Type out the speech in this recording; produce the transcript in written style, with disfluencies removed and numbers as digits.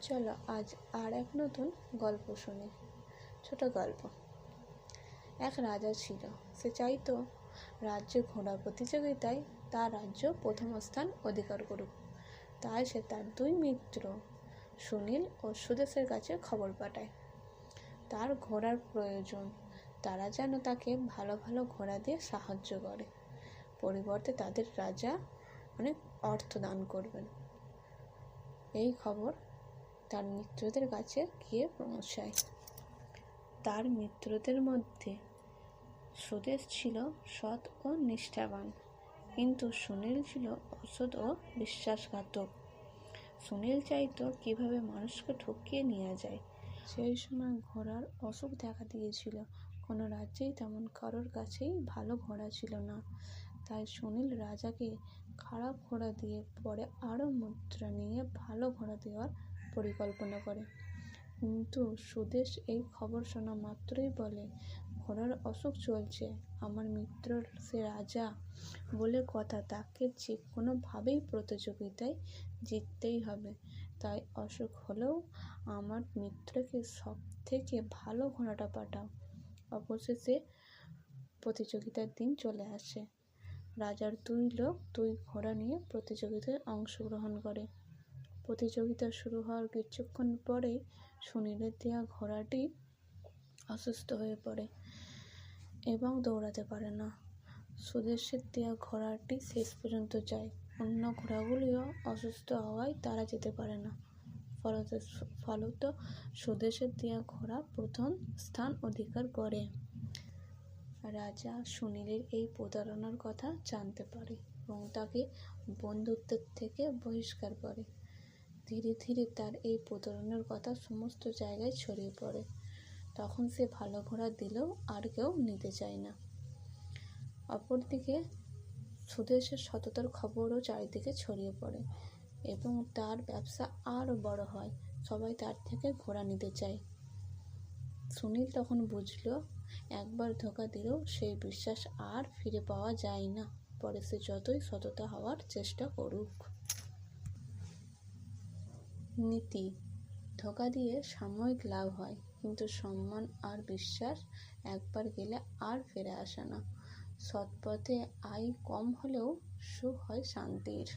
চলো আজ আর এক নতুন গল্প শুনি। ছোট গল্প। এক রাজা ছিল। সে চাইতো রাজ্যে ঘোড়া প্রতিযোগিতায় তার রাজ্য প্রথম স্থান অধিকার করুক। তাই সে তার দুই মিত্র সুনীল ও সুদেশের কাছে খবর পাঠায় তার ঘোড়ার প্রয়োজন, তারা যেন তাকে ভালো ভালো ঘোড়া দিয়ে সাহায্য করে। পরিবর্তে তাদের রাজা অনেক অর্থ দান করবেন। এই খবর তার মিত্রদের কাছে গিয়ে পৌঁছায়। তার মিত্রদের মধ্যে সুদেশ ছিল সৎ ও নিষ্ঠাবান, কিন্তু সুনীল ছিল অসৎ ও বিশ্বাসঘাতক। সুনীল চাইতো কিভাবে মানুষকে ঠকিয়ে নিয়ে যায়। সেই সময় ঘোড়ার অসুখ দেখা দিয়েছিল। কোনো রাজ্যেই তেমন কারোর কাছেই ভালো ঘোড়া ছিল না। তাই সুনীল রাজাকে খারাপ ঘোড়া দিয়ে পরে আরও মুদ্রা নিয়ে ভালো ঘোড়া দেওয়ার পরিকল্পনা করে। কিন্তু সুদেশ এই খবর শোনা মাত্রই বলে, ঘোড়ার অসুখ চলছে, আমার মিত্র সে রাজা বলে কথা, তাকে যে কোনোভাবেই প্রতিযোগিতায় জিততেই হবে। তাই অসুখ হলেও আমার মিত্রকে সব থেকে ভালো ঘোড়াটা পাঠাও। অবশেষে প্রতিযোগিতার দিন চলে আসে। রাজার দুই লোক দুই ঘোড়া নিয়ে প্রতিযোগিতায় অংশগ্রহণ করে। প্রতিযোগিতা শুরু হওয়ার কিছুক্ষণ পরেই সুনীলের দেওয়া ঘোড়াটি অসুস্থ হয়ে পড়ে এবং দৌড়াতে পারে না। সুদেশের দেওয়া ঘোড়াটি শেষ পর্যন্ত যায়। অন্য ঘোড়াগুলিও অসুস্থ হওয়ায় তারা যেতে পারে না। ফলত সুদেশের দেওয়া ঘোড়া প্রথম স্থান অধিকার করে। রাজা সুনীলের এই প্রতারণার কথা জানতে পারে এবং তাকে বন্ধুত্বের থেকে বহিষ্কার করে। ধীরে ধীরে তার এই প্রতারণার কথা সমস্ত জায়গায় ছড়িয়ে পড়ে। তখন সে ভালো ঘোড়া দিলেও আর কেউ নিতে চায় না। অপরদিকে সুদেশের সততার খবরও চারিদিকে ছড়িয়ে পড়ে এবং তার ব্যবসা আরও বড় হয়। সবাই তার থেকে ঘোড়া নিতে চায়। সুনীল তখন বুঝল, একবার ধোঁকা দিলেও সেই বিশ্বাস আর ফিরে পাওয়া যায় না। পরে সে যতই সততা হওয়ার চেষ্টা করুক। নীতি: ধোঁকা দিয়ে সাময়িক লাভ হয়, কিন্তু সম্মান আর বিশ্বাস একবার গেলে আর ফিরে আসে না। সৎ পথে আয় কম হলেও সুখ হয় শান্তির।